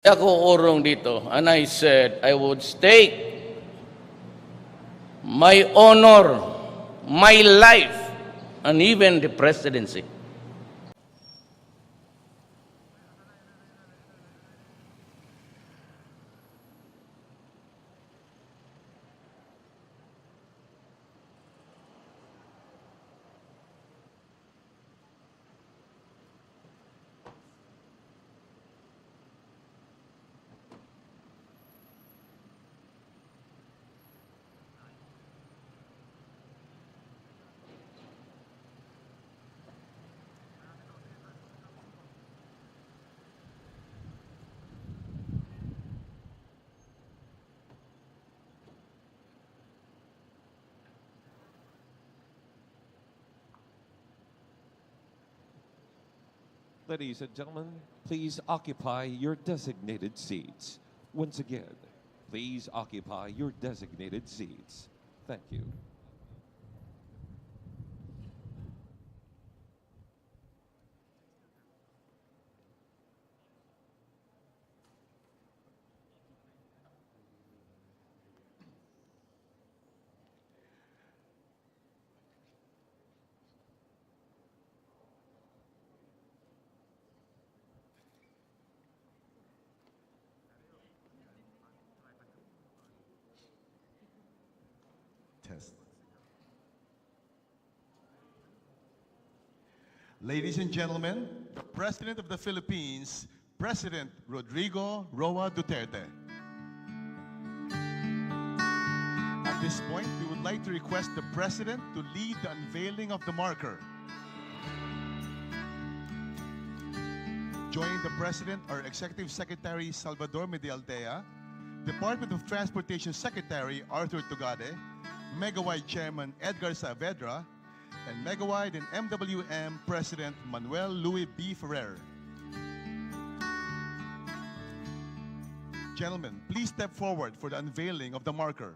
Ako urong dito, and I said I would stake my honor, my life, and even the presidency. Ladies and gentlemen, please occupy your designated seats. Once again, please occupy your designated seats. Thank you. Test. Ladies and gentlemen, the President of the Philippines, President Rodrigo Roa Duterte. At this point, we would like to request the President to lead the unveiling of the marker. Joining the President are Executive Secretary Salvador Medialdea, Department of Transportation Secretary Arthur Tugade, Megawide Chairman Edgar Saavedra, and Megawide and MWM President Manuel Louis B. Ferrer. Gentlemen, please step forward for the unveiling of the marker.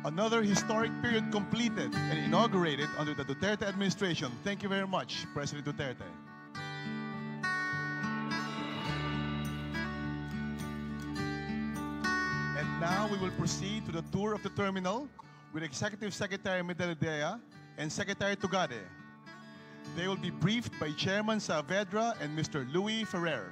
Another historic period completed and inaugurated under the Duterte administration. Thank you very much, President Duterte. And now we will proceed to the tour of the terminal with Executive Secretary Medialdea and Secretary Tugade. They will be briefed by Chairman Saavedra and Mr. Louis Ferrer.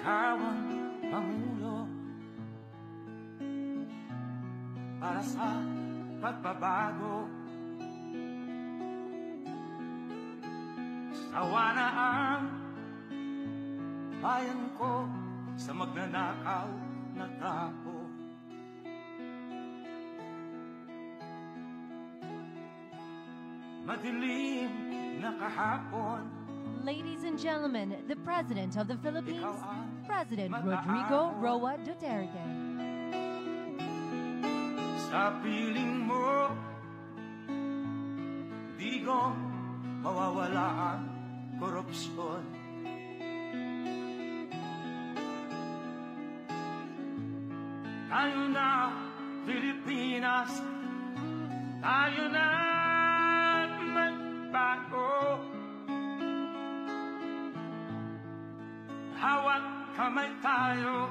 ikaw ang Pangulo para sa pagbabago. Sawa na ang bayan ko sa magnanakaw na tao. Madilim na kahapon. Ladies and gentlemen, the President of the Philippines, President Rodrigo Roa Duterte. Sa piling mo, di ko mawawala ang korupsyon. Tayo na, Pilipinas, tayo na magbago. Hawak kamay tayo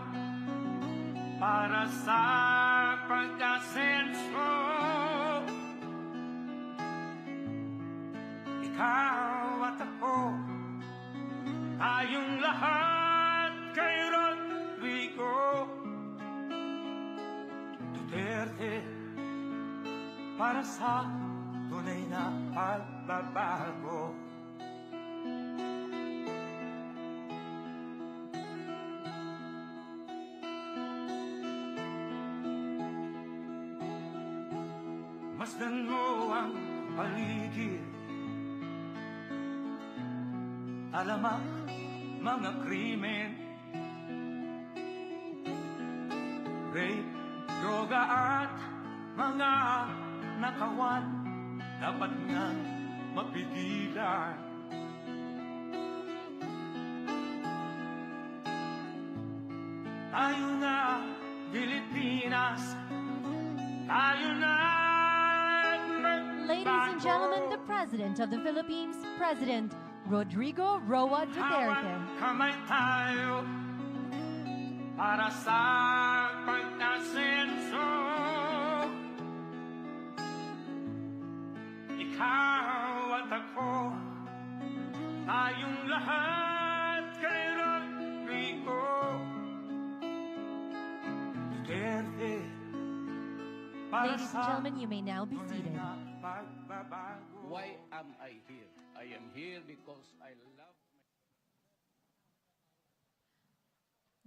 para sa pagkasenso. Ikaw at ako, tayong lahat kay Rodrigo Duterte para sa tunay na pagbabago. Masdan mo ang paligid, alamak mga krimen, rape, droga at mga nakawan, dapat nga mapigilan. Tayo na, Pilipinas, tayo na. Ladies and gentlemen, the President of the Philippines, President Rodrigo Roa Duterte. Kamay tayo para sa pagkasenso. Ikaw at ako, tayong lahat kay Rodrigo Duterte. Ladies and gentlemen, you may now be seated. Why am I here? I am here because I love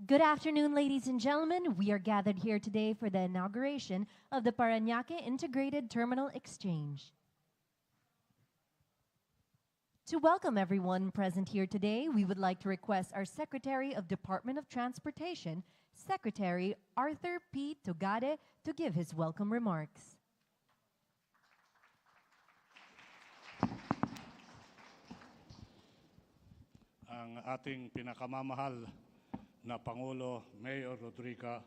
Good afternoon, ladies and gentlemen. We are gathered here today for the inauguration of the Parañaque Integrated Terminal Exchange. To welcome everyone present here today, we would like to request our Secretary of Department of Transportation, Secretary Arthur P. Tugade, to give his welcome remarks. Ang ating pinakamamahal na Pangulo, Mayor Rodrigo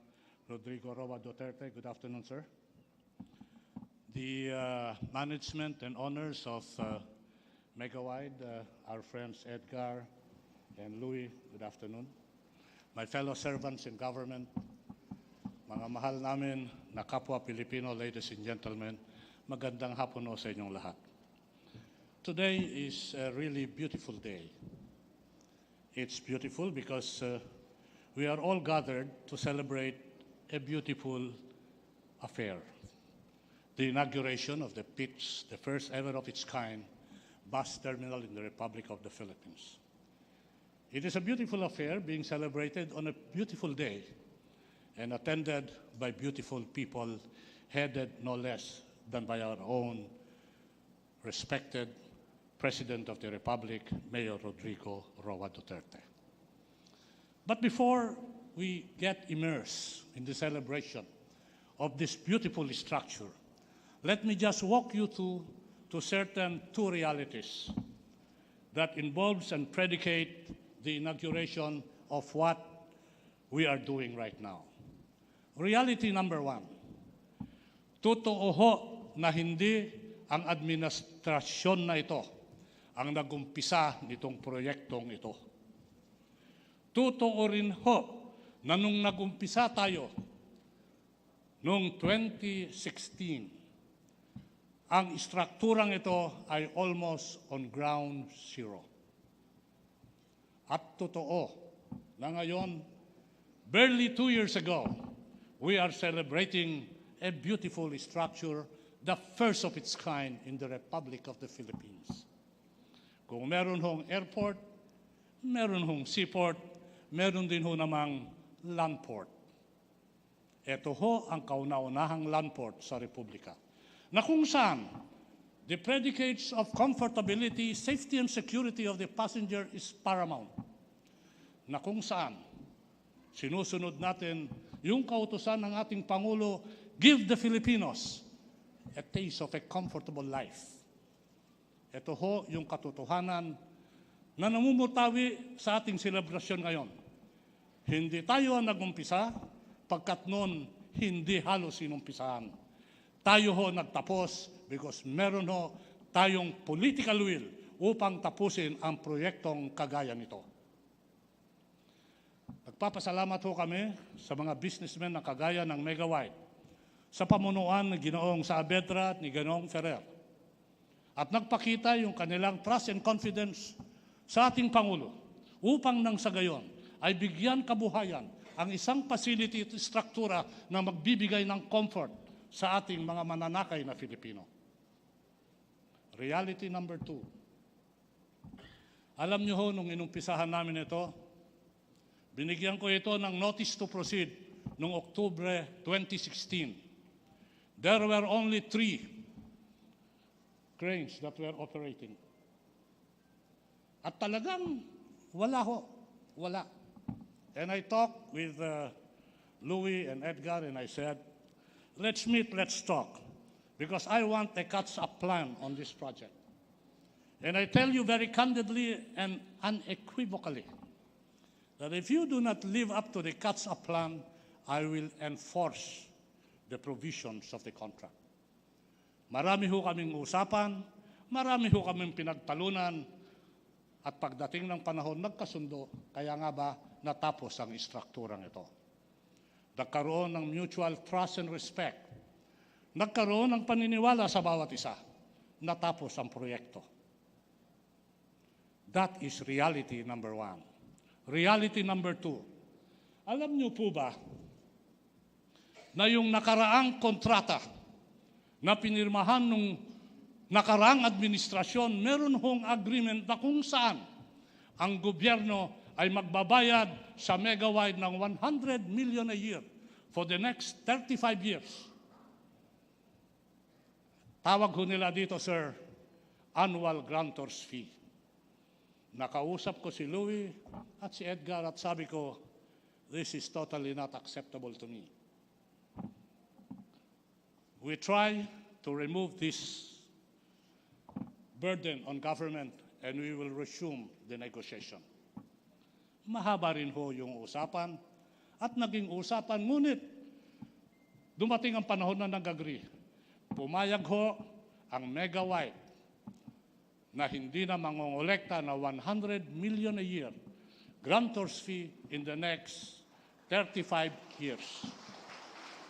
Roa Duterte. Good afternoon, sir. The management and owners of Megawide, our friends Edgar and Louis, good afternoon. My fellow servants in government, mga mahal namin na kapwa Pilipino, ladies and gentlemen, magandang hapon o sa inyong lahat. Today is a really beautiful day. It's beautiful because we are all gathered to celebrate a beautiful affair. The inauguration of the PITX, the first ever of its kind, bus terminal in the Republic of the Philippines. It is a beautiful affair being celebrated on a beautiful day and attended by beautiful people, headed no less than by our own respected President of the Republic, Mayor Rodrigo Roa Duterte. But before we get immersed in the celebration of this beautiful structure, let me just walk you through to certain two realities that involves and predicate the inauguration of what we are doing right now. Reality number one, totoo ho na hindi ang administrasyon na ito ang nagumpisa nitong proyektong ito. Totoo rin ho na nung nagumpisa tayo noong 2016, ang strukturang ito ay almost on ground zero. At totoo na ngayon Barely 2 years ago, we are celebrating a beautiful structure, the first of its kind in the Republic of the Philippines. Kung meron hong airport, meron hong seaport, meron din ho namang landport. Ito ho ang kauna-unahang landport sa Republika, na kung saan the predicates of comfortability, safety, and security of the passenger is paramount. Na kung saan sinusunod natin yung kautusan ng ating Pangulo, give the Filipinos a taste of a comfortable life. Ito ho yung katotohanan na namumutawi sa ating selebrasyon ngayon. Hindi tayo ang nag-umpisa, pagkat noon hindi halos sinumpisahan. Tayo ho nagtapos because meron ho tayong political will upang tapusin ang proyektong kagaya nito. Nagpapasalamat ho kami sa mga businessmen na kagaya ng Megawide sa pamunuan ni Ginoong Saavedra at ni Ginoong Ferrer. At nagpakita yung kanilang trust and confidence sa ating Pangulo upang nang sa gayon ay bigyan kabuhayan ang isang facility at struktura na magbibigay ng comfort sa ating mga mananakay na Filipino. Reality number 2. Alam niyo ho, nung inumpisahan namin ito, binigyan ko ito ng notice to proceed noong Oktubre 2016. There were only 3 cranes that were operating. At talagang wala ho. Wala. And I talked with Louis and Edgar and I said, let's meet, let's talk. Because I want a catch-up plan on this project. And I tell you very candidly and unequivocally that if you do not live up to the catch-up plan, I will enforce the provisions of the contract. Marami ho kaming usapan, marami ho kaming pinagtalunan, at pagdating ng panahon, nagkasundo, kaya nga ba natapos ang istrukturang ito. Nagkaroon ng mutual trust and respect. Nagkaroon ng paniniwala sa bawat isa. Natapos ang proyekto. That is reality number 1. Reality number 2. Alam niyo po ba na yung nakaraang kontrata na pinirmahan nung nakaraang administrasyon, meron hong agreement na kung saan ang gobyerno ay magbabayad sa Megawide ng 100 million a year for the next 35 years. Tawag ho nila dito, sir, annual grantor's fee. Nakausap ko si Louie at si Edgar at sabi ko, this is totally not acceptable to me. We try to remove this burden on government and we will resume the negotiation. Mahaba rin ho yung usapan at naging usapan, ngunit dumating ang panahon na nag-agree. Pumayag ho ang Megawide na hindi na mangongolekta na 100 million a year grantor's fee in the next 35 years.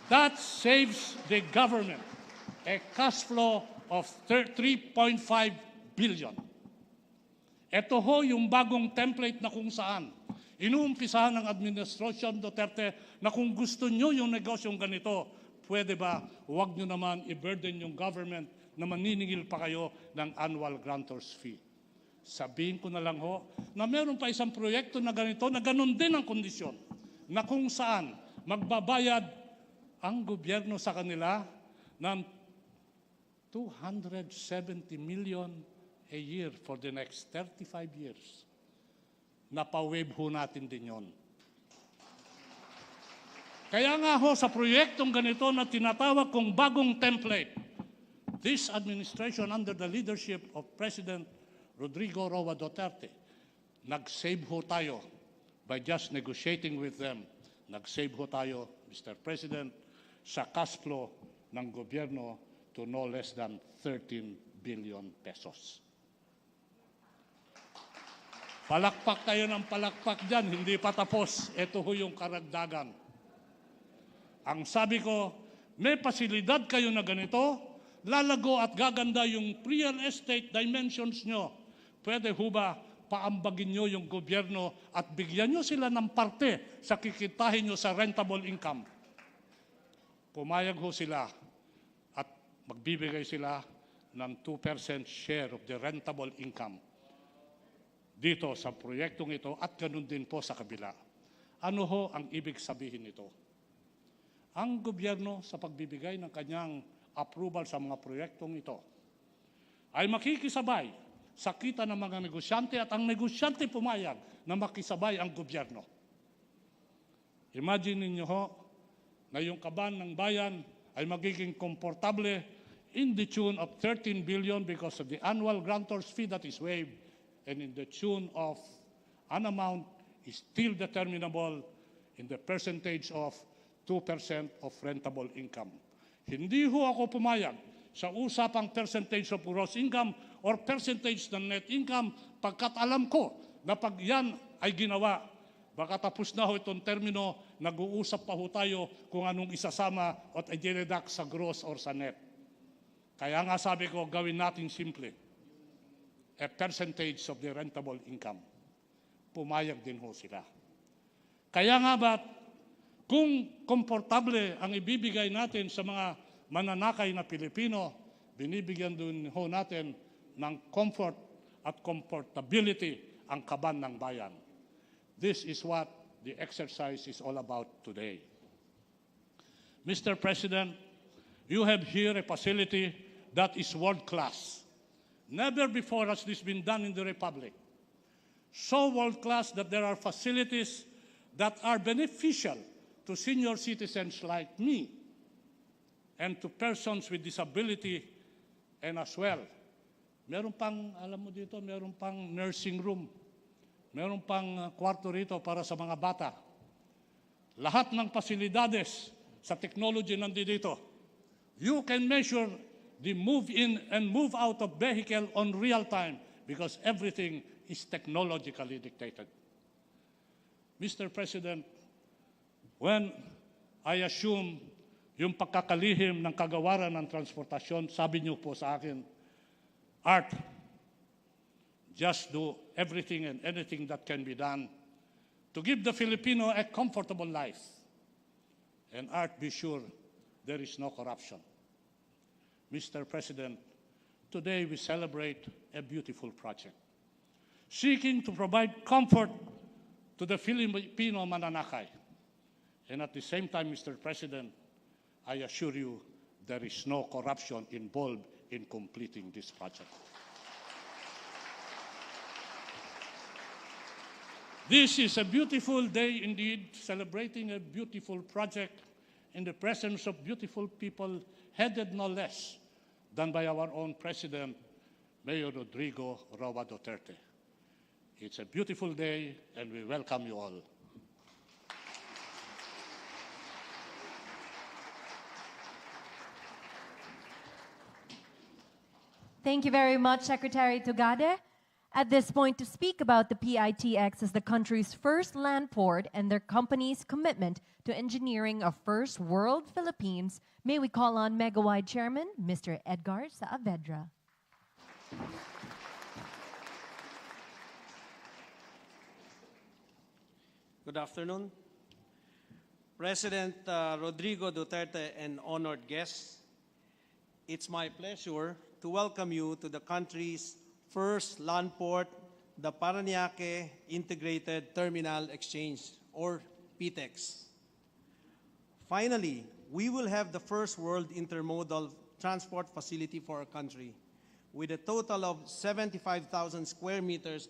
That saves the government a cash flow of 3.5 billion. Ito ho yung bagong template na kung saan inuumpisahan ng Administrasyon Duterte na kung gusto nyo yung negosyong ganito, pwede ba huwag nyo naman i-burden yung government na maniningil pa kayo ng annual grantor's fee. Sabihin ko na lang ho na meron pa isang proyekto na ganito na ganun din ang kondisyon na kung saan magbabayad ang gobyerno sa kanila ng 270 million a year for the next 35 years. Napawave ho natin din yon. Kaya nga ho sa proyektong ganito na tinatawag kong bagong template, this administration under the leadership of President Rodrigo Roa Duterte, nag-save ho tayo by just negotiating with them. Nag-save ho tayo, Mr. President, sa cash flow ng gobyerno to no less than 13 billion pesos. Palakpak tayo ng palakpak dyan, hindi pa tapos. Ito ho yung karagdagan. Ang sabi ko, may pasilidad kayo na ganito, lalago at gaganda yung real estate dimensions nyo. Pwede ho ba paambagin nyo yung gobyerno at bigyan nyo sila ng parte sa kikitahin nyo sa rentable income. Pumayag ho sila at magbibigay sila ng 2% share of the rentable income dito sa proyektong ito at ganun din po sa kabila. Ano ho ang ibig sabihin nito? Ang gobyerno sa pagbibigay ng kanyang approval sa mga proyektong ito ay makikisabay sa kita ng mga negosyante at ang negosyante pumayag na makisabay ang gobyerno. Imagine ninyo ho na yung kaban ng bayan ay magiging komportable in the tune of 13 billion because of the annual grantor's fee that is waived and in the tune of an amount is still determinable in the percentage of 2% of rentable income. Hindi ho ako pumayag sa usapang percentage of gross income or percentage ng net income pagkat alam ko na pag yan ay ginawa, baka tapos na ho itong termino, nag-uusap pa ho tayo kung anong isasama at i-deduct sa gross or sa net. Kaya nga sabi ko, gawin natin simple. A percentage of the rentable income. Pumayag din ho sila. Kaya nga ba, kung komportable ang ibibigay natin sa mga mananakay na Pilipino, binibigyan din ho natin ng comfort at comfortability ang kaban ng bayan. This is what the exercise is all about today. Mr. President, you have here a facility that is world-class. Never before has this been done in the Republic. So world-class that there are facilities that are beneficial to senior citizens like me and to persons with disability and as well. Meron pang, alam mo dito, meron pang nursing room. Meron pang kwarto rito para sa mga bata. Lahat ng pasilidades sa technology nandito. You can measure the move in and move out of vehicle on real time because everything is technologically dictated. Mr. President, when I assume yung pagkakalihim ng kagawaran ng transportasyon, sabi niyo po sa akin, Art, just do everything and anything that can be done to give the Filipino a comfortable life. And Art, be sure there is no corruption. Mr. President, today we celebrate a beautiful project, seeking to provide comfort to the Filipino mananakay. And at the same time, Mr. President, I assure you there is no corruption involved in completing this project. This is a beautiful day indeed, celebrating a beautiful project in the presence of beautiful people, headed no less than by our own President, Mayor Rodrigo Roa Duterte. It's a beautiful day, and we welcome you all. Thank you very much, Secretary Tugade. At this point, to speak about the PITX as the country's first land port and their company's commitment to engineering a first world Philippines, may we call on Megawide Chairman, Mr. Edgar Saavedra. Good afternoon. President Rodrigo Duterte and honored guests, it's my pleasure to welcome you to the country's first land port, the Parañaque Integrated Terminal Exchange, or PITX. Finally, we will have the first world intermodal transport facility for our country, with a total of 75,000 square meters,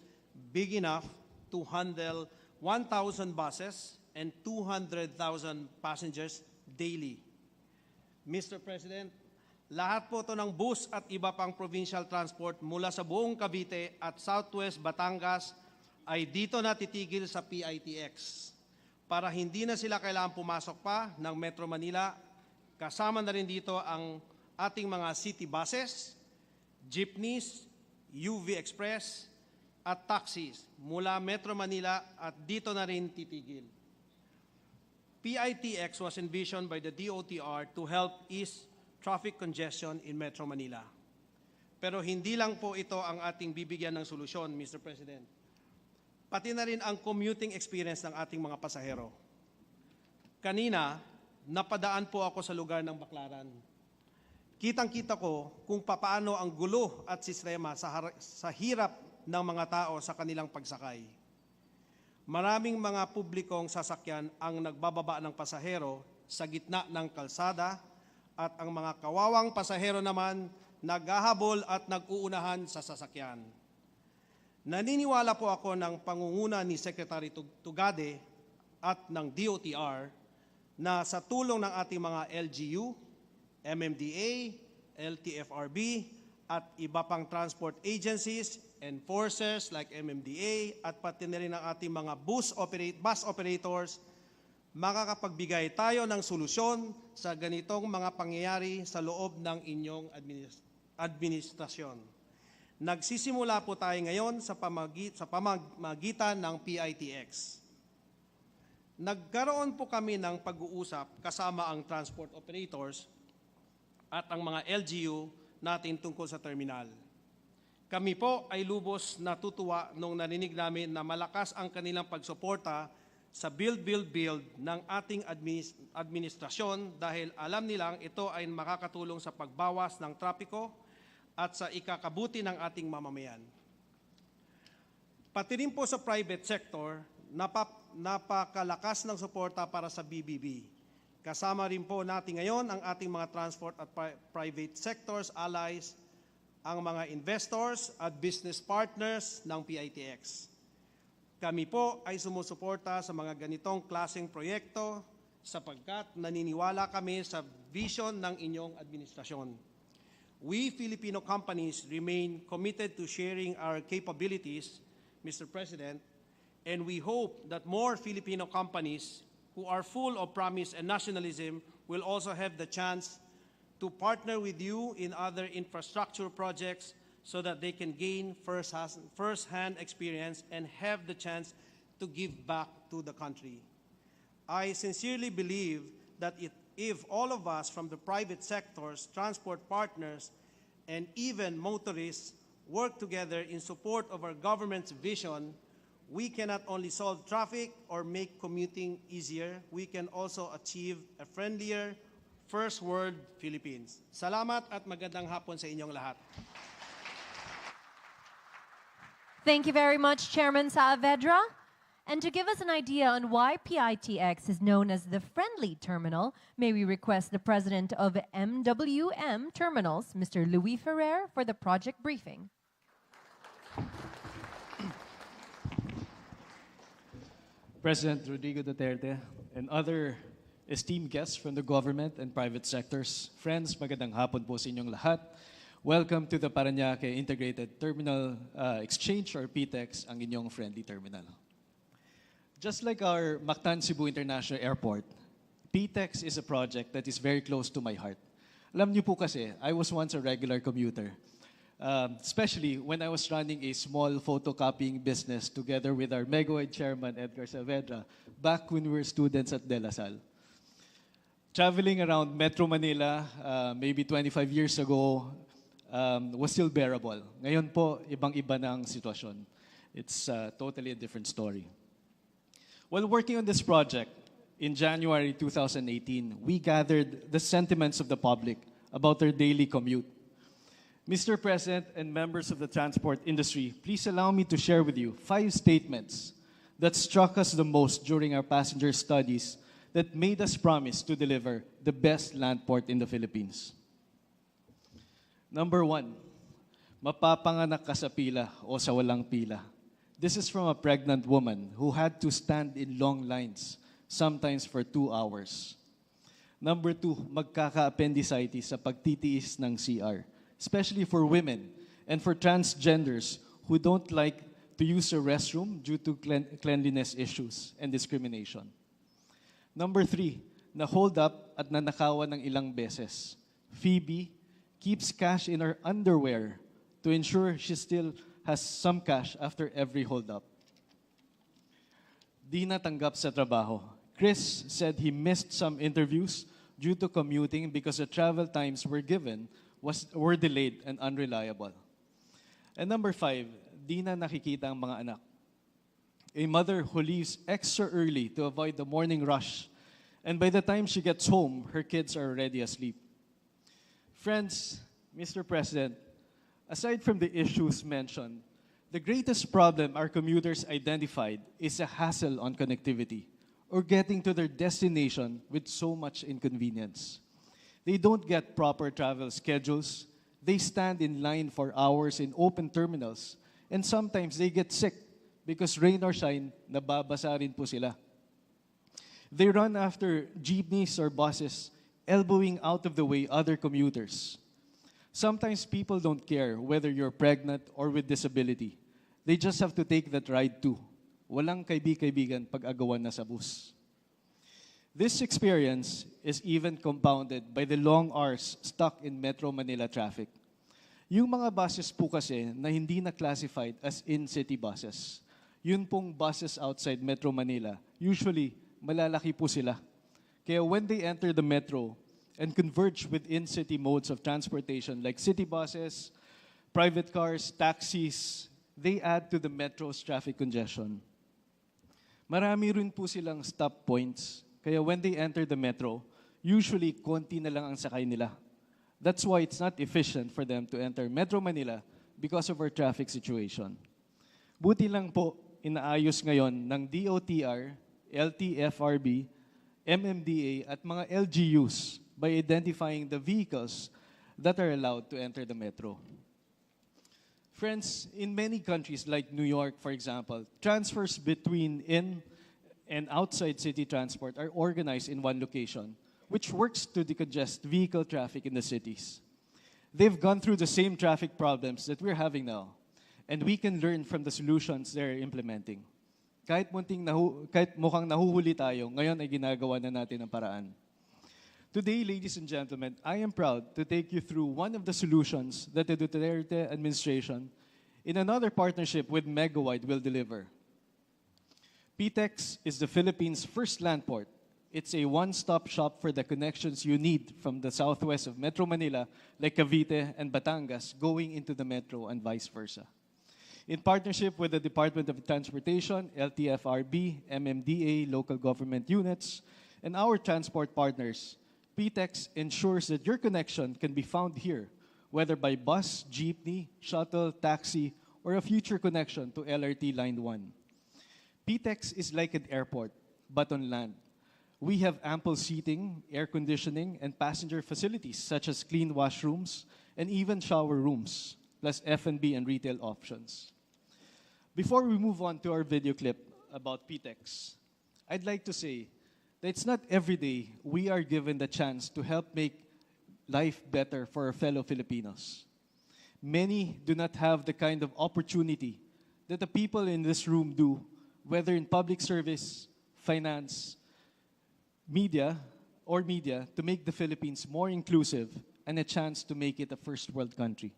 big enough to handle 1,000 buses and 200,000 passengers daily. Mr. President, lahat po ito ng bus at iba pang provincial transport mula sa buong Cavite at Southwest Batangas ay dito na titigil sa PITX para hindi na sila kailangan pumasok pa ng Metro Manila. Kasama na rin dito ang ating mga city buses, jeepneys, UV Express at taxis mula Metro Manila at dito na rin titigil. PITX was envisioned by the DOTR to help ease traffic congestion in Metro Manila. Pero hindi lang po ito ang ating bibigyan ng solusyon, Mr. President. pati na rin ang commuting experience ng ating mga pasahero. Kanina, napadaan po ako sa lugar ng Baclaran. Kitang-kita ko kung papaano ang gulo at sistema sa hirap ng mga tao sa kanilang pagsakay. Maraming mga publikong sasakyan ang nagbababa ng pasahero sa gitna ng kalsada at ang mga kawawang pasahero naman naghahabol at nag-uunahan sa sasakyan. Naniniwala po ako ng pangunguna ni Secretary Tugade at ng DOTR na sa tulong ng ating mga LGU, MMDA, LTFRB, at iba pang transport agencies, enforcers like MMDA, at pati na rin ang ating mga bus operators, makakapagbigay tayo ng solusyon sa ganitong mga pangyayari sa loob ng inyong administrasyon. Nagsisimula po tayo ngayon sa pamamagitan ng PITX. Nagkaroon po kami ng pag-uusap kasama ang transport operators at ang mga LGU natin tungkol sa terminal. Kami po ay lubos natutuwa nung narinig namin na malakas ang kanilang pagsuporta sa build ng ating administrasyon dahil alam nilang ito ay makakatulong sa pagbawas ng trapiko at sa ikakabuti ng ating mamamayan. Pati rin po sa private sector, napakalakas ng suporta para sa BBB. Kasama rin po natin ngayon ang ating mga transport at private sectors allies, ang mga investors at business partners ng PITX. Kami po ay sumusuporta sa mga ganitong klaseng proyekto sapagkat naniniwala kami sa vision ng inyong administrasyon. We Filipino companies remain committed to sharing our capabilities, Mr. President, and we hope that more Filipino companies who are full of promise and nationalism will also have the chance to partner with you in other infrastructure projects so that they can gain first-hand experience and have the chance to give back to the country. I sincerely believe that if all of us from the private sectors, transport partners, and even motorists work together in support of our government's vision, we can not only solve traffic or make commuting easier, we can also achieve a friendlier, first world Philippines. Salamat at magandang hapon sa inyong lahat. Thank you very much, Chairman Saavedra. And to give us an idea on why PITX is known as the friendly terminal, may we request the president of MWM Terminals, Mr. Louis Ferrer, for the project briefing. President Rodrigo Duterte, and other esteemed guests from the government and private sectors. Friends, magandang hapon po sa inyong lahat. Welcome to the Parañaque Integrated Terminal Exchange or PITX, ang inyong friendly terminal. Just like our Mactan Cebu International Airport, PITX is a project that is very close to my heart. Alam niyo po kasi, I was once a regular commuter. Especially when I was running a small photocopying business together with our Megawide chairman, Edgar Saavedra, back when we were students at De La Salle. Traveling around Metro Manila, maybe 25 years ago, was still bearable. Ngayon po, ibang-iba na ang sitwasyon. It's totally a different story. While working on this project, in January 2018, we gathered the sentiments of the public about their daily commute. Mr. President and members of the transport industry, please allow me to share with you 5 statements that struck us the most during our passenger studies that made us promise to deliver the best land port in the Philippines. Number 1, mapapanganak ka sa pila o sa walang pila. This is from a pregnant woman who had to stand in long lines, sometimes for 2 hours. Number 2, magkaka-appendicitis sa pagtitiis ng CR, especially for women and for transgenders who don't like to use a restroom due to cleanliness issues and discrimination. Number 3, na-hold up at nanakawan ng ilang beses. Phoebe keeps cash in her underwear to ensure she still has some cash after every hold up. Di natanggap sa trabaho. Chris said he missed some interviews due to commuting because the travel times were delayed and unreliable. And number 5, di na nakikita ang mga anak. a mother who leaves extra early to avoid the morning rush, and by the time she gets home, her kids are already asleep. Friends, Mr. President, aside from the issues mentioned, the greatest problem our commuters identified is a hassle on connectivity or getting to their destination with so much inconvenience. They don't get proper travel schedules, they stand in line for hours in open terminals, and sometimes they get sick because rain or shine, nababasa rin po sila. They run after jeepneys or buses, elbowing out of the way other commuters. Sometimes people don't care whether you're pregnant or with disability. They just have to take that ride too. Walang kaibigan pag-agawan na sa bus. This experience is even compounded by the long hours stuck in Metro Manila traffic. Yung mga buses po kasi na hindi na classified as in-city buses, yun pong buses outside Metro Manila, usually malalaki po sila. Kaya when they enter the metro and converge with in-city modes of transportation like city buses, private cars, taxis, they add to the metro's traffic congestion. Marami rin po silang stop points. Kaya when they enter the metro, usually konti na lang ang sakay nila. That's why it's not efficient for them to enter Metro Manila because of our traffic situation. Buti lang po, inaayos ngayon ng DOTR, LTFRB, MMDA at mga LGUs by identifying the vehicles that are allowed to enter the metro. Friends, in many countries like New York, for example, transfers between in and outside city transport are organized in one location, which works to decongest vehicle traffic in the cities. They've gone through the same traffic problems that we're having now, and we can learn from the solutions they're implementing. Kahit mukhang nahuhuli tayo, ngayon ay ginagawa na natin ang paraan. Today, ladies and gentlemen, I am proud to take you through one of the solutions that the DUTERTE administration, in another partnership with Megawide, will deliver. PITX is the Philippines' first land port. It's a one-stop shop for the connections you need from the southwest of Metro Manila, like Cavite and Batangas, going into the metro and vice versa. In partnership with the Department of Transportation, LTFRB, MMDA, local government units, and our transport partners, PITX ensures that your connection can be found here, whether by bus, jeepney, shuttle, taxi, or a future connection to LRT Line 1. PITX is like an airport, but on land. We have ample seating, air conditioning, and passenger facilities such as clean washrooms and even shower rooms, plus F&B and retail options. Before we move on to our video clip about PITX, I'd like to say that it's not every day we are given the chance to help make life better for our fellow Filipinos. Many do not have the kind of opportunity that the people in this room do, whether in public service, finance, media, to make the Philippines more inclusive and a chance to make it a first world country.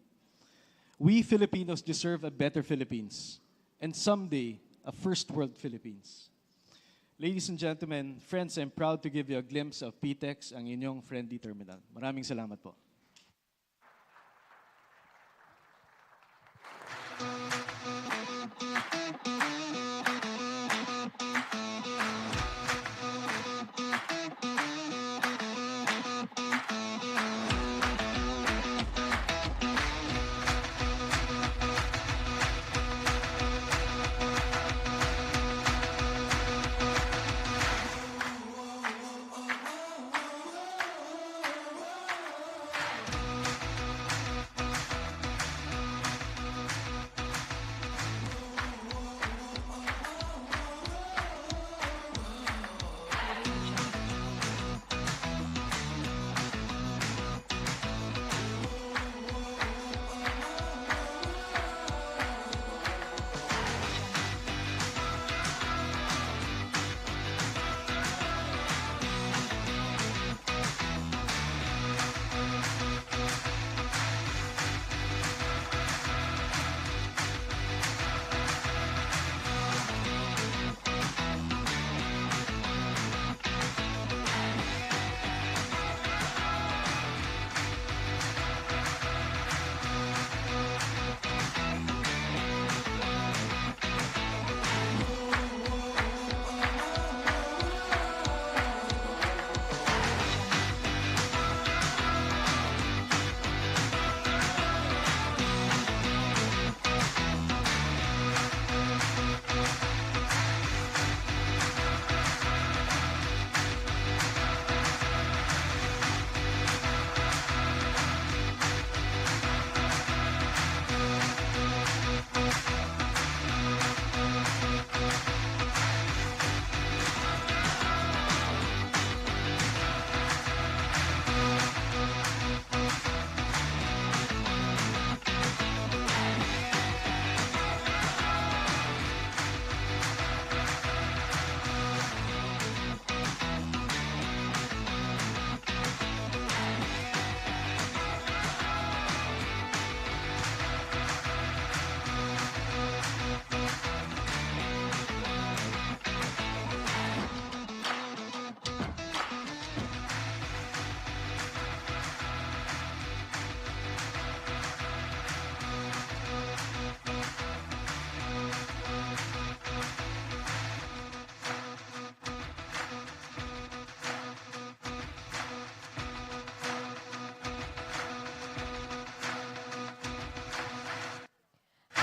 We Filipinos deserve a better Philippines, and someday, a first world Philippines. Ladies and gentlemen, friends, I'm proud to give you a glimpse of PITX, ang inyong friendly terminal. Maraming salamat po.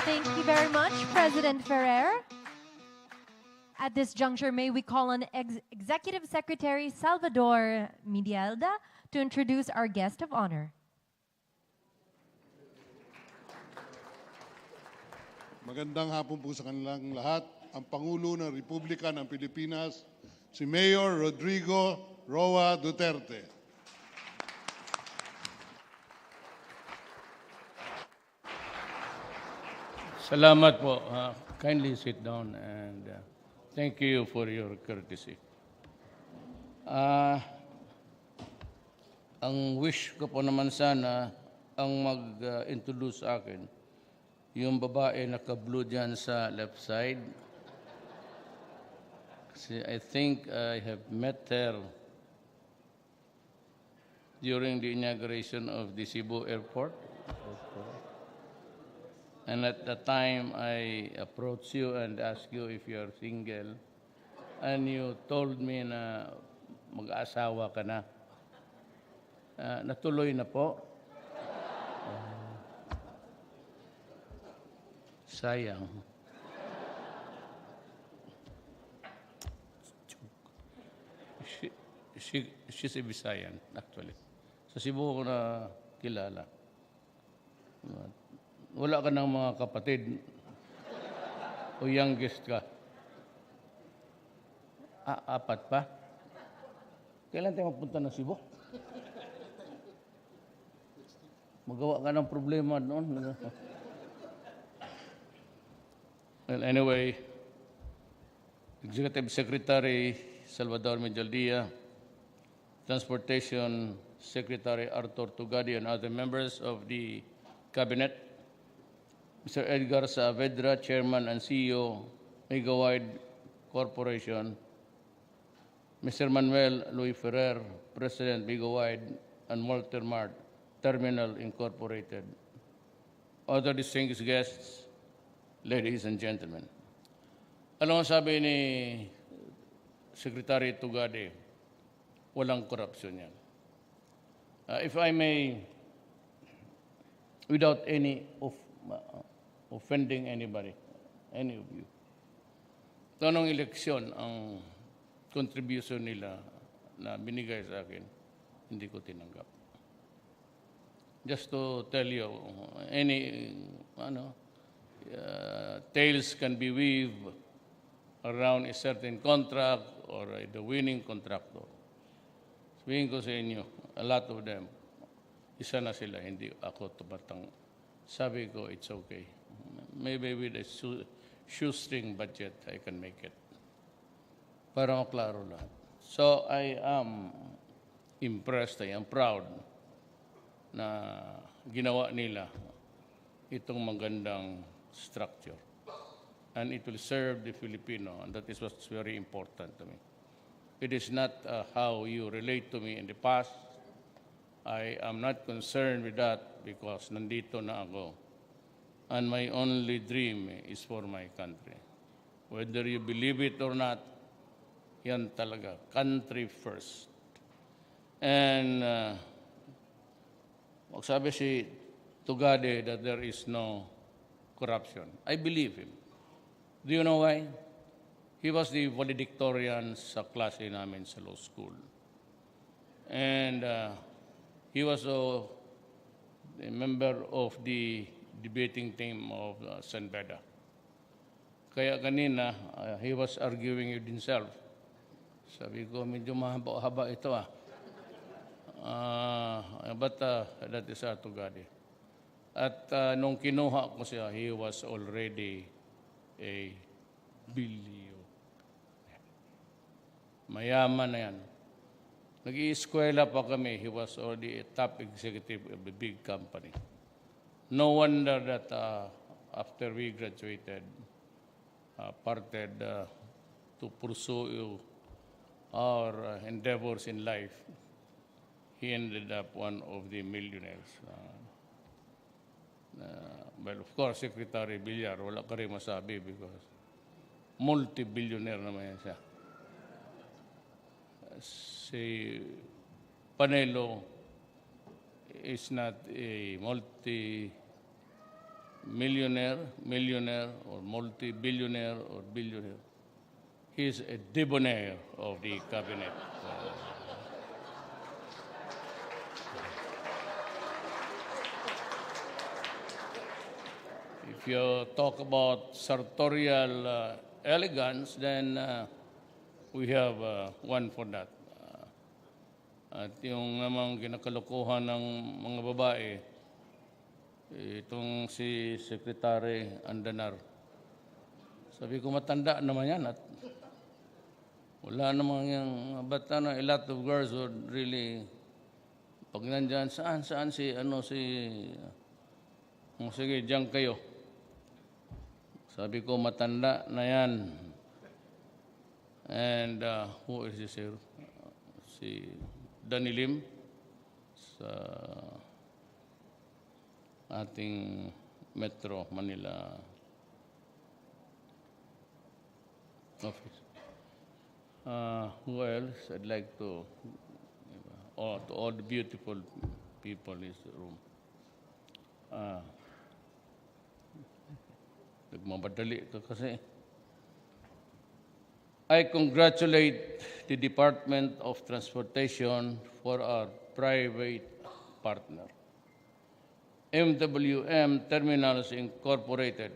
Thank you very much, President Ferrer. At this juncture, may we call on Executive Secretary Salvador Medialda to introduce our guest of honor. Magandang hapon po sa kanilang lahat. Ang Pangulo ng Republika ng Pilipinas, si Mayor Rodrigo Roa Duterte. Salamat po. Kindly sit down and thank you for your courtesy. Ang wish ko po naman sana ang mag-introduce sa akin, yung babae naka-blue dyan sa left side. Kasi I think I have met her during the inauguration of the Cebu Airport. And at the time, I approached you and asked you if you are single. And you told me na mag-asawa ka na. Natuloy na po. Sayang. She's a Visayan, actually. Sa Cebu ko na kilala. Wala ka ng mga kapatid o youngest ka? Apat pa? Kailan tayo magpunta ng Cebu? Magawa ka ng problema noon. Well, anyway, Executive Secretary Salvador Medialda, Transportation Secretary Arthur Tugadi, and other members of the Cabinet, Mr. Edgar Saavedra, Chairman and CEO, Megawide Corporation, Mr. Manuel Luis Ferrer, President, Megawide and Walter Mart Terminal Incorporated, other distinguished guests, ladies and gentlemen. Alam mo sabi ni Secretary Tugadi, walang korupsyon yan. If I may, without any offending anybody, any of you, tanong eleksyon ang contribution nila na binigay sa akin, hindi ko tinanggap. Just to tell you, any tales can be weaved around a certain contract or the winning contractor. Sabihin ko sa inyo, a lot of them, isa na sila, hindi ako tumatang. Sabi ko, it's okay. Maybe with a shoestring budget, I can make it. Para maklaro lahat. So I am impressed, I am proud na ginawa nila itong magandang structure. And it will serve the Filipino, and that is what's very important to me. It is not how you relate to me in the past. I am not concerned with that because nandito na ako. And my only dream is for my country. Whether you believe it or not, yan talaga, country first. And magsabi si Tugade that there is no corruption. I believe him. Do you know why? He was the valedictorian sa klase namin sa law school. And he was a member of the debating team of San Beda. Kaya kanina, he was arguing with himself. Sabi ko, medyo mahaba ito but that is Tugade. At nung kinuha ko siya, he was already a billionaire. Mayaman na yan. Nag-iiskwela pa kami. He was already a top executive of a big company. No wonder that after we graduated, parted to pursue our endeavors in life, he ended up one of the millionaires. Well, of course, Secretary Villar, wala ka rin masabi because multi-billionaire naman yan siya. Si Panelo is not a millionaire, or multi-billionaire or billionaire. He is a debonair of the cabinet. If you talk about sartorial elegance, then we have one for that. At yung namang kinakalokohan ng mga babae, itong si Secretary Andanar. Sabi ko, matanda naman yan at wala namang yung, but a lot of girls would really, pag nandyan, saan si, sige, diyan kayo. Sabi ko, matanda na yan. And who is this here? Si Danilim sa ating Metro Manila office. Who else? I'd like to all the beautiful people in this room. Nagmamadali ka kasi. I congratulate the Department of Transportation for our private partner, MWM Terminals Incorporated,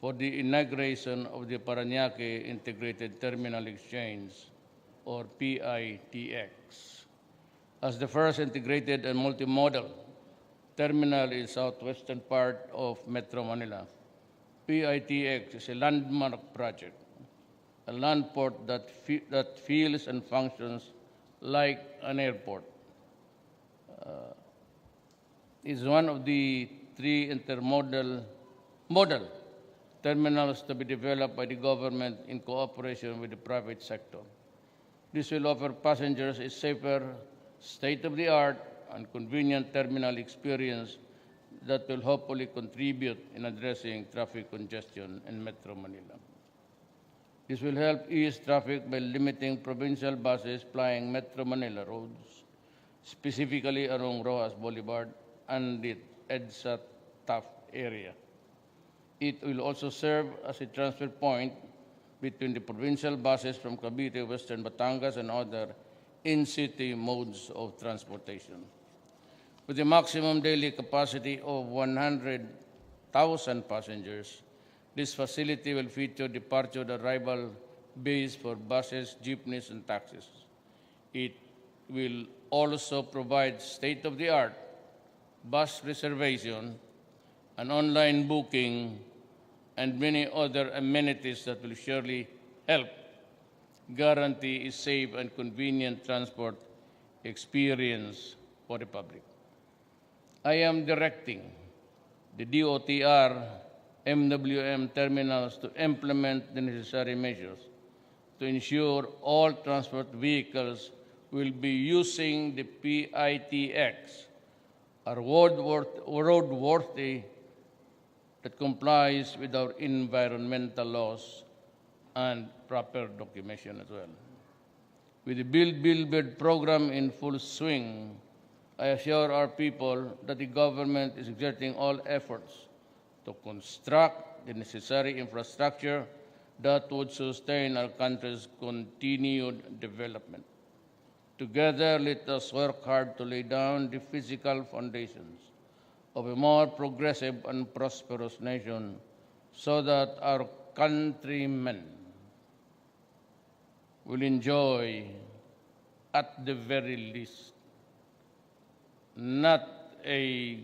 for the inauguration of the Parañaque Integrated Terminal Exchange, or PITX, as the first integrated and multimodal terminal in southwestern part of Metro Manila. PITX is a landmark project, a land port that feels and functions like an airport. Is one of the 3 model terminals to be developed by the government in cooperation with the private sector. This will offer passengers a safer, state-of-the-art, and convenient terminal experience that will hopefully contribute in addressing traffic congestion in Metro Manila. This will help ease traffic by limiting provincial buses plying Metro Manila roads, specifically along Rojas Boulevard and the EDSA Taft area. It will also serve as a transfer point between the provincial buses from Cavite, Western Batangas, and other in-city modes of transportation. With a maximum daily capacity of 100,000 passengers, this facility will feature departure and arrival bays for buses, jeepneys, and taxis. It will also provide state-of-the-art bus reservation and online booking and many other amenities that will surely help guarantee a safe and convenient transport experience for the public. I am directing the DOTR MWM terminals to implement the necessary measures to ensure all transport vehicles will be using the PITX, are roadworthy, that complies with our environmental laws and proper documentation as well. With the Build program in full swing, I assure our people that the government is exerting all efforts to construct the necessary infrastructure that would sustain our country's continued development. Together, let us work hard to lay down the physical foundations of a more progressive and prosperous nation so that our countrymen will enjoy, at the very least, not a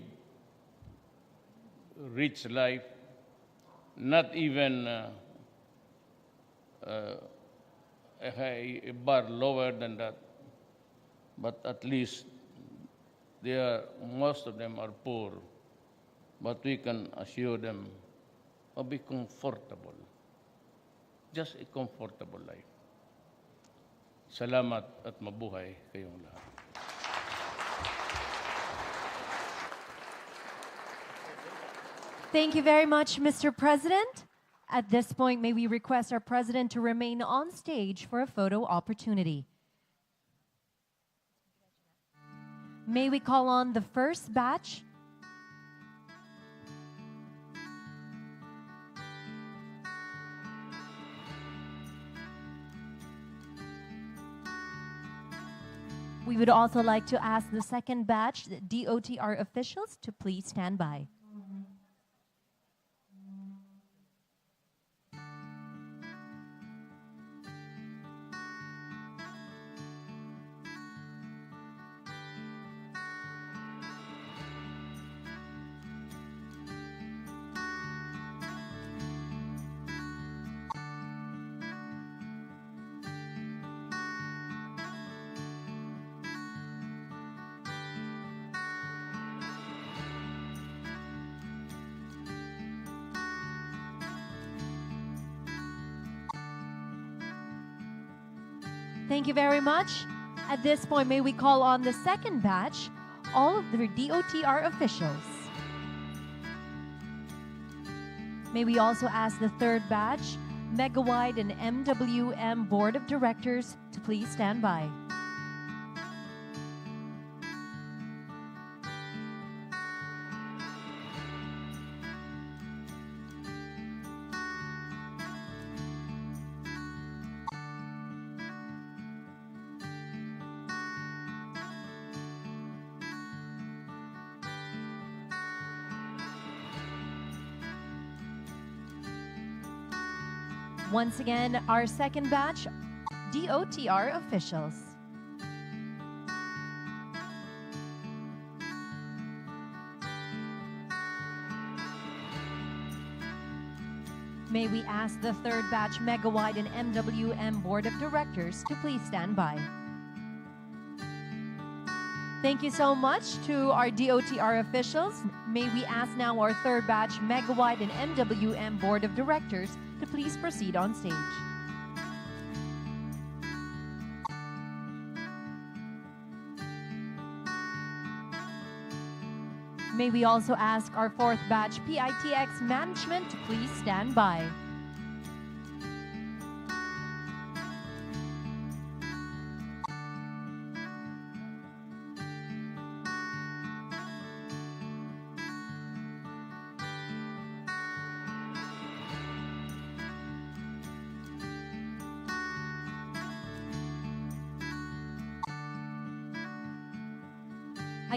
rich life, not even a bar lower than that, but at least most of them are poor, but we can assure them of be comfortable, just a comfortable life. Salamat at mabuhay kayong lahat. Thank you very much, Mr. President. At this point, may we request our President to remain on stage for a photo opportunity. May we call on the first batch? We would also like to ask the second batch DOTR officials to please stand by. Thank you very much. At this point, may we call on the second batch, all of the DOTR officials. May we also ask the third batch, Megawide and MWM Board of Directors to please stand by. Once again, our second batch, DOTR officials. May we ask the third batch Megawide and MWM Board of Directors to please stand by. Thank you so much to our DOTR officials. May we ask now our third batch Megawide and MWM Board of Directors to please proceed on stage. May we also ask our fourth batch PITX management to please stand by.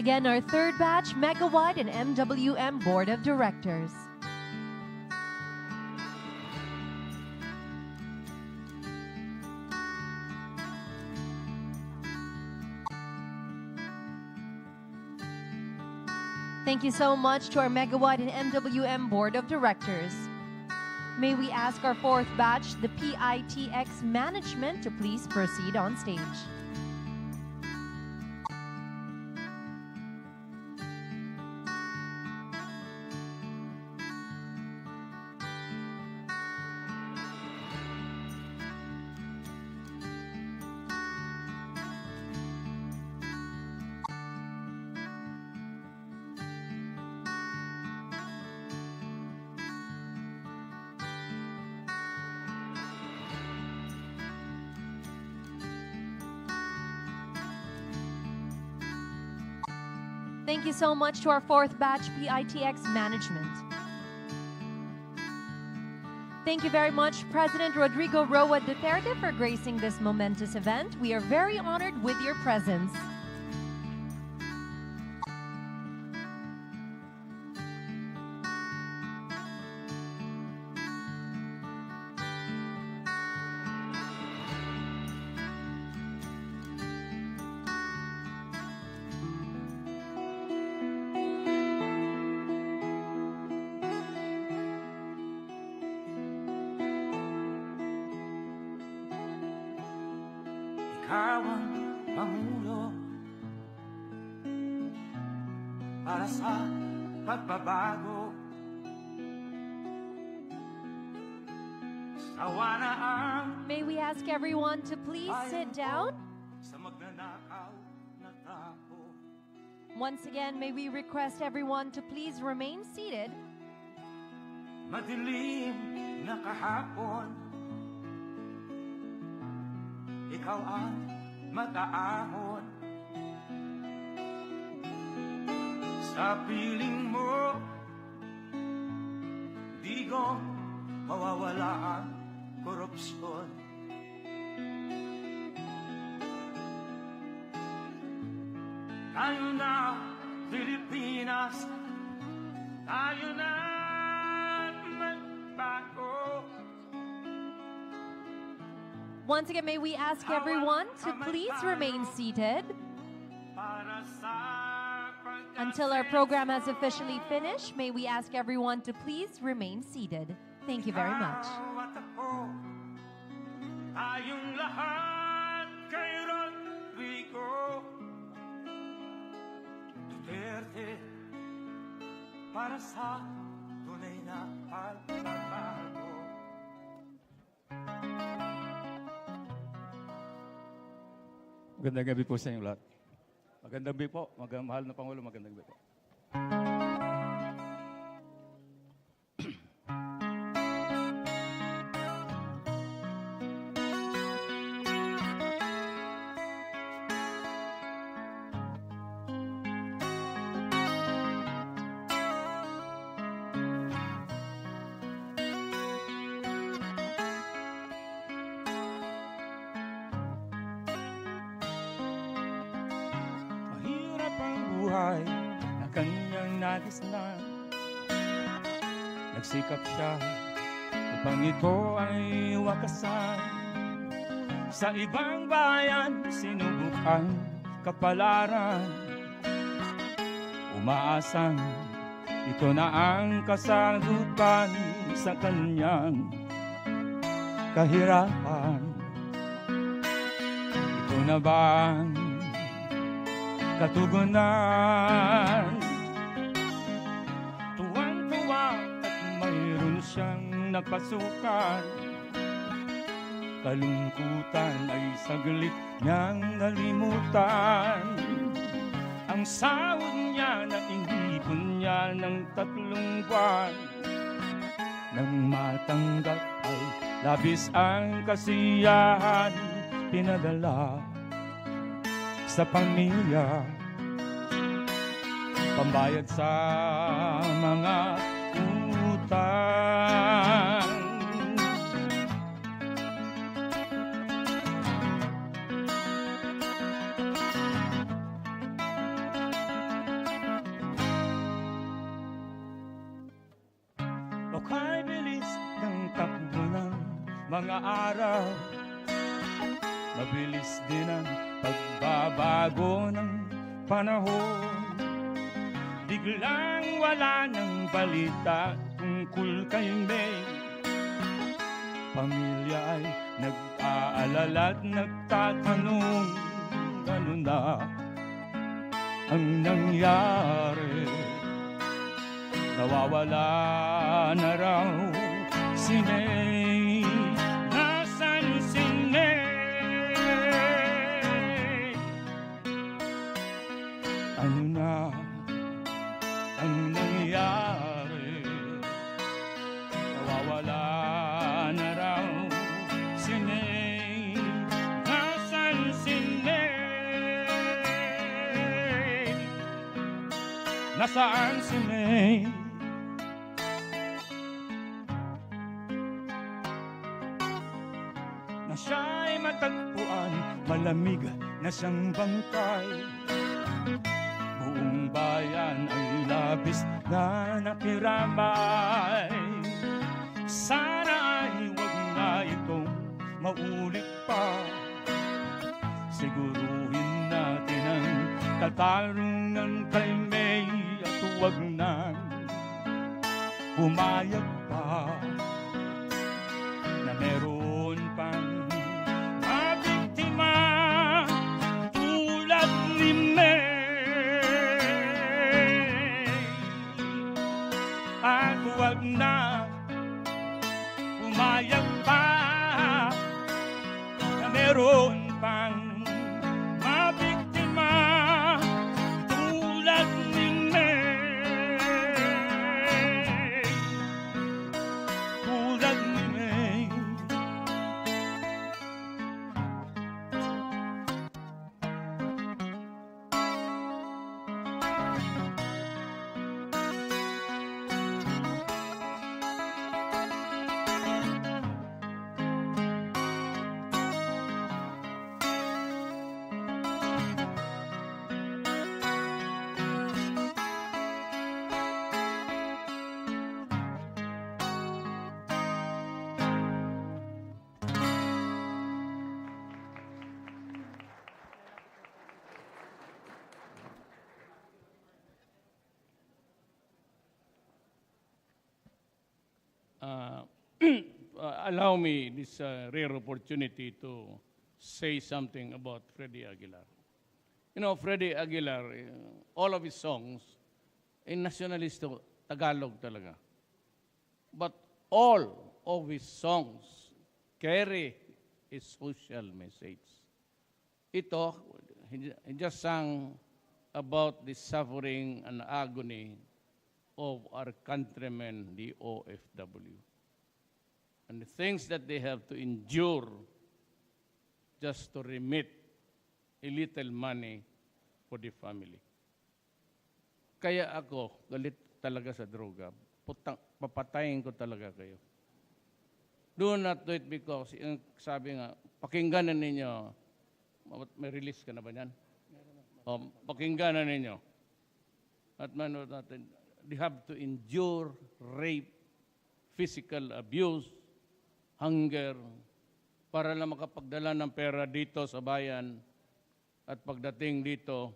Again, our third batch, Megawide and MWM Board of Directors. Thank you so much to our Megawide and MWM Board of Directors. May we ask our fourth batch, the PITX management, to please proceed on stage. Thank you so much to our fourth batch PITX management. Thank you very much, President Rodrigo Roa Duterte, for gracing this momentous event. We are very honored with your presence. Ikaw ang pangulo para sa pagbabago. Sawa na ang May we ask everyone to please sit down? sa magnanakaw na tao. Once again, may we request everyone to please remain seated. Madilim na kahapon, ikaw ang mag-aahon. Sa piling mo, di ko mawawala ang korupsyon. tayo na Pilipinas, tayo na magbago. Once again, may we ask everyone to please remain seated until our program has officially finished. May we ask everyone to please remain seated. Thank you very much. Tayong lahat kay Rodrigo Duterte para sa tunay na pagbabago. Magandang gabi po sa inyong lahat. Magandang gabi po, mahal na Pangulo, magandang gabi po. Na kanyang nagisnan, nagsikap siya upang ito ay wakasan. Sa ibang bayan sinubukan kapalaran, umaasang ito na ang kasagutan sa kanyang kahirapan. Ito na bang katugunan? Tuwang-tuwa at mayroon siyang napasukan. Kalungkutan ay saglit niyang nalimutan. Ang sahod niya na inipon niya ng 3 buwan. Nang matanggap ay labis ang kasiyahan. Pinadala sa pamilya, pambayad sa mga utang. Buka'y bilis ng takbo ng mga araw, mabilis din ang pagbabago ng panahon. Biglang wala ng balita tungkol kay May. Pamilya ay nag-aalala at nagtatanong, ano na ang nangyari? Nawawala na raw si May. Nasaan si May? Ano na ang nangyari? Nawawala na raw si May. Nasaan si May? Nasaan si May? Na siya'y matagpuan, malamig na siyang bangkay. Buong bayan ay labis na nakiramay. Sana ay wag na itong maulit pa. Siguruhin natin ang katarungan kay May at wag na pumayag pa na meron pang mabiktima tulad ni May. At huwag na pumayag pa na meron pang mabiktima tulad ni May. Tulad ni May. uh, allow me this rare opportunity to say something about Freddie Aguilar. You know, Freddie Aguilar, all of his songs, nationalist Tagalog talaga. But all of his songs carry a social message. Ito, he just sang about the suffering and agony of our countrymen, the OFW. And the things that they have to endure just to remit a little money for the family. Kaya ako, galit talaga sa droga. Papatayin ko talaga kayo. Do not do it because, sabi nga, pakinggan na ninyo. May release ka na ba yan? Pakinggan na ninyo. At manood natin, they have to endure rape, physical abuse, hunger, para lang makapagdala ng pera dito sa bayan. At pagdating dito,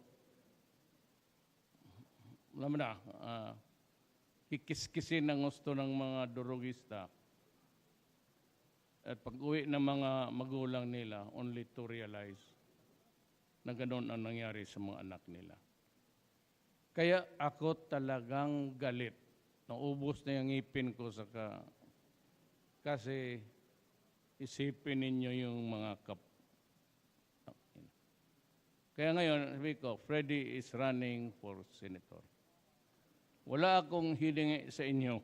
alam mo na, kikiskisin ang gusto ng mga durugista. At pag-uwi ng mga magulang nila, only to realize na ganoon ang nangyari sa mga anak nila. Kaya ako talagang galit. Naubos na yung ngipin ko kasi isipin ninyo yung mga Kaya ngayon, sabi ko, Freddie is running for senator. Wala akong hilingi sa inyo.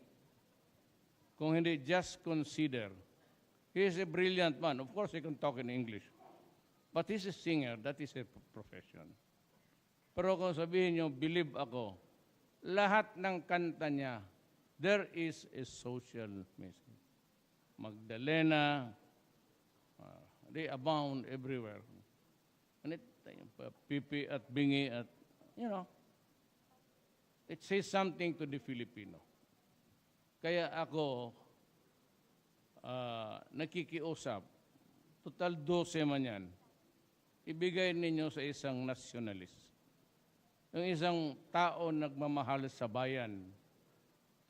Kung hindi, just consider. He is a brilliant man. Of course, he can talk in English. But he's a singer. That is a profession. Pero kung sabihin nyo, believe ako, lahat ng kanta niya, there is a social message. Magdalena, they abound everywhere. And pipi at bingi at, you know, it says something to the Filipino. Kaya ako, nakikiusap, total 12 man yan, ibigay ninyo sa isang nationalist. Yung isang tao nagmamahal sa bayan,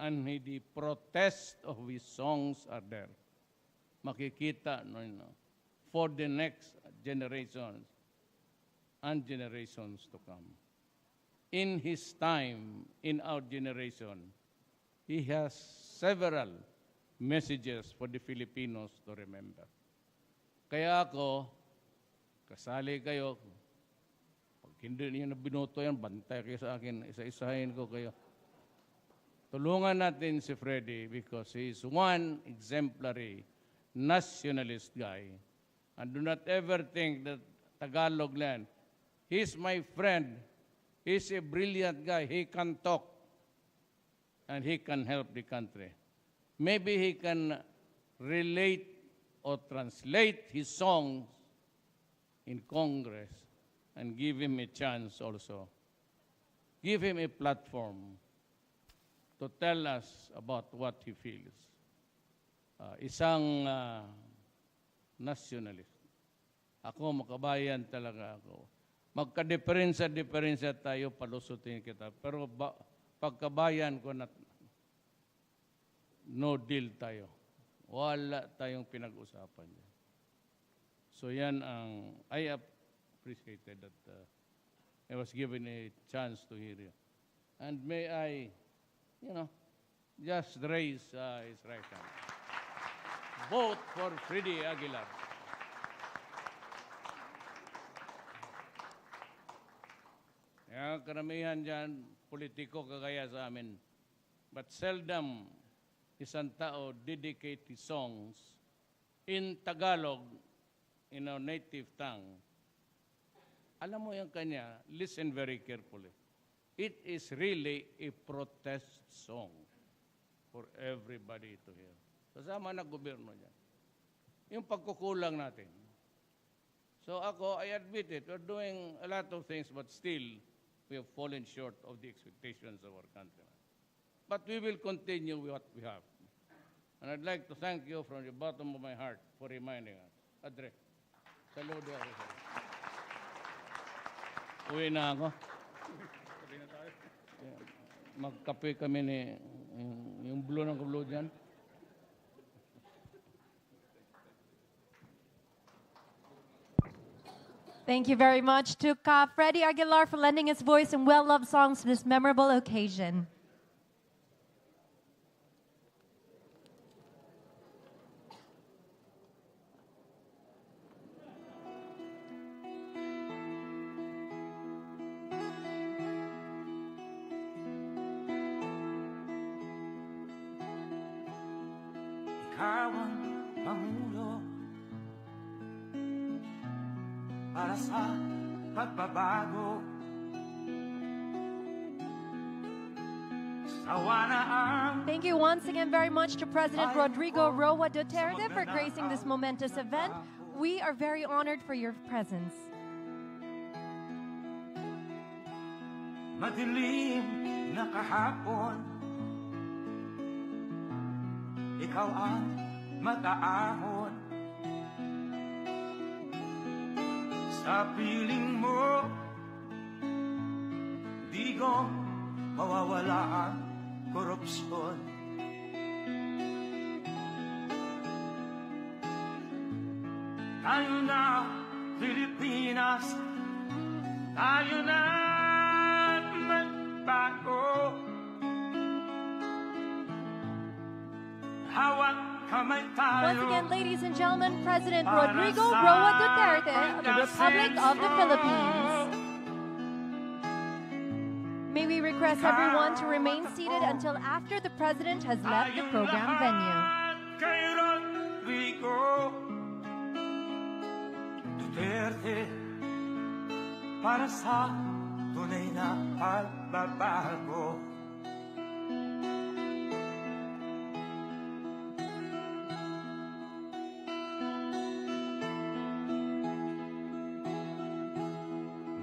and the protest of his songs are there. Makikita, for the next generations and generations to come. In his time, in our generation, he has several messages for the Filipinos to remember. Kaya ako, kasali kayo, pag hindi niyo na binoto yan, bantay kayo sa akin, isa-isahin ko kayo. Tulungan natin si Freddie because he is one exemplary nationalist guy. And do not ever think that Tagalog land, he's my friend. He's a brilliant guy. He can talk. And he can help the country. Maybe he can relate or translate his songs in Congress and give him a chance also. Give him a platform to tell us about what he feels. Isang nationalist. Ako, makabayan talaga ako. Magka-diferensya tayo, palusutin kita. Pero pagkabayan ko na no deal tayo. Wala tayong pinag-usapan. So yan ang, I appreciated that I was given a chance to hear you. And may I, just raise his right hand. Vote for Freddie Aguilar. Karamihan dyan, politiko kagaya sa amin. But seldom isang tao dedicate his songs in Tagalog, in our native tongue. Alam mo yung kanya, listen very carefully. It is really a protest song for everybody to hear. Kasama na gobyerno dyan. Yung pagkukulang natin. So ako, I admit it, we're doing a lot of things, but still, we have fallen short of the expectations of our country. But we will continue with what we have. And I'd like to thank you from the bottom of my heart for reminding us. Adre, saludo ako sa iyo. Uwi na ako. Magkape kami ni yung blue ng blue dyan. Thank you very much to Freddie Aguilar for lending his voice and well-loved songs to this memorable occasion. Ikaw ang Pangulo para sa pagbabago. Thank you once again very much to President Rodrigo Roa Duterte for gracing this momentous event. We are very honored for your presence. Madilim na kahapon, ikaw ang mag-aahon. Sa piling mo, di ko mawawala ang korupsyon. Tayo na, Pilipinas, tayo na magbago. Hawak kamay tayo. Once again, ladies and gentlemen, President Rodrigo Roa Duterte of the Republic of the Philippines. May we request everyone to remain seated until after the President has left the program venue. Kay Rodrigo Duterte para sa tunay na pagbabago.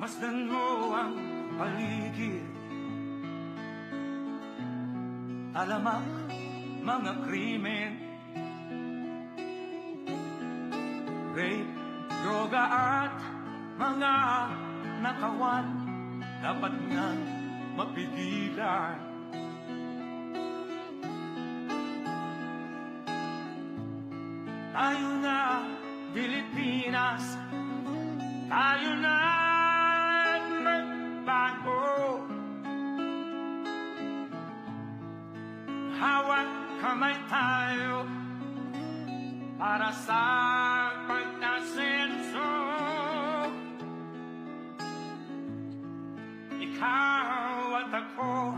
Masdan mo ang paligid, alamak mga krimen, rape, droga at mga nakawan, dapat nang mapigilan. Tayo na, Pilipinas, tayo na magbago. Hawak kamay tayo para sa pagtasenso. Ikaw at ako,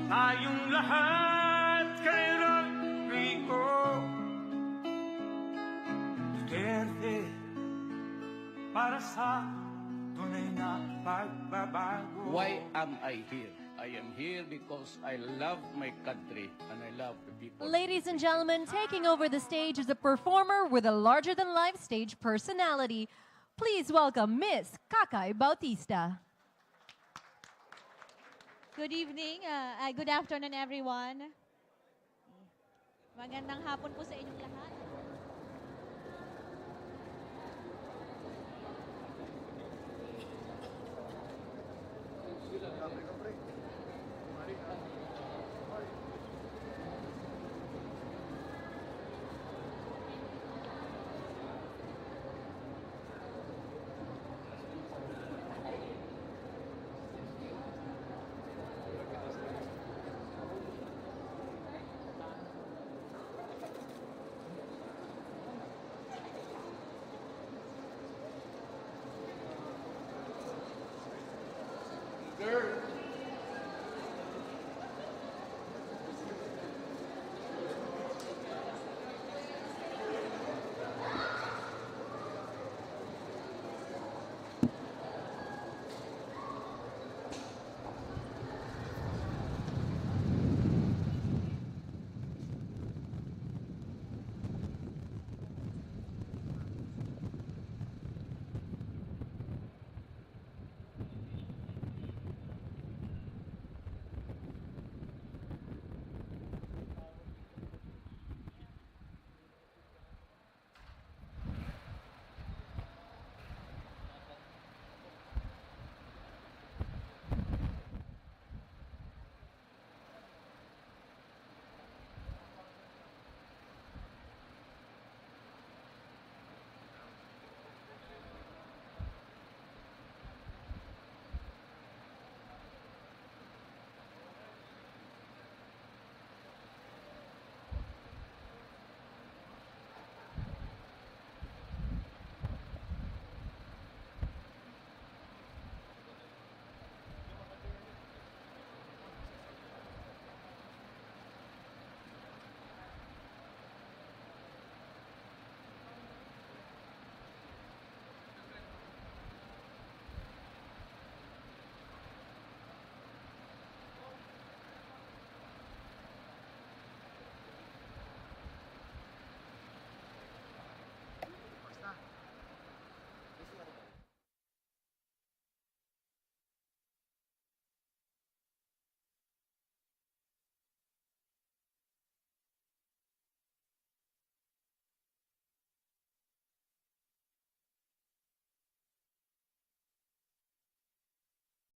tayong lahat kay Rodrigo Duterte para sa tunay na pagbabago. Why am I here? I am here because I love my country and I love the people. Ladies and gentlemen, taking over the stage is a performer with a larger-than-life stage personality. Please welcome Miss Kakay Bautista. Good evening, good afternoon everyone. Magandang hapon po sa inyong lahat.